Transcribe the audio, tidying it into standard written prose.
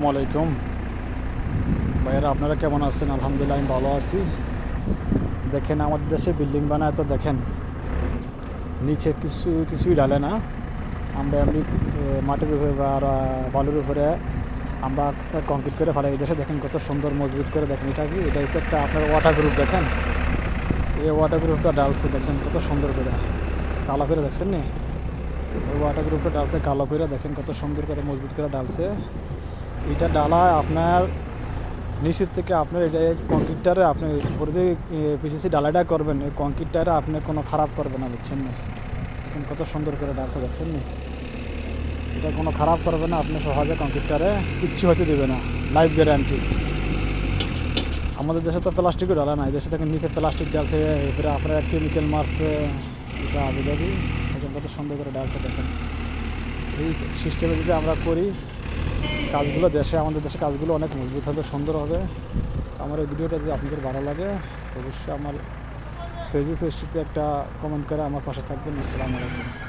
আসসালামাইকুম ভাইয়েরা, আপনারা কেমন আছেন? আলহামদুলিল্লাহ আমি ভালো আছি। দেখেন, আমাদের দেশে বিল্ডিং বানায় তো দেখেন নিচে কিছুই ঢালে না। আমরা এমনি মাটির উপরে বা বালুর উপরে আমরা কংক্রিট করে ফেলাই। এই দেশে দেখেন কত সুন্দর মজবুত করে। দেখেন এটা হচ্ছে একটা আপনার ওয়াটার গ্রুপ। দেখেন এই ওয়াটার গ্রুপটা ডালছে, দেখেন কত সুন্দর করে কালো করে। দেখছেন নি? এই ওয়াটার গ্রুপটা ডালছে কালো করে, দেখেন কত সুন্দর করে মজবুত করে ডালছে। এটা ডালা আপনার নিচের থেকে আপনার এটা কংক্রিটটারে আপনি উপরে দিয়ে পিসিসি ডালাইটা করবেন, এই কংক্রিটটারে আপনি কোনো খারাপ করবে না, বুঝছেন না? এখন কত সুন্দর করে ডালতে, দেখছেন না? এটা কোনো খারাপ করবে না, আপনি সহজে কংক্রিটটারে কিচ্ছু হতে দেবে না, লাইফ গ্যারান্টি। আমাদের দেশে তো প্লাস্টিকও ডালা না, এই দেশে দেখেন নিচে প্লাস্টিক ডালছে, এরপরে আপনার কেমিক্যাল মারছে। এটা আবুধাবি এখন কত সুন্দর করে ডালছে। দেখেন এই সিস্টেমে যদি আমরা করি কাজগুলো, আমাদের দেশে কাজগুলো অনেক মজবুত হবে, সুন্দর হবে। আমার এই ভিডিওটা যদি আপনাদের ভালো লাগে তো অবশ্যই আমার ফেসবুক পেজটিতে একটা কমেন্ট করে আমার পাশে থাকবেন। আসসালামু আলাইকুম।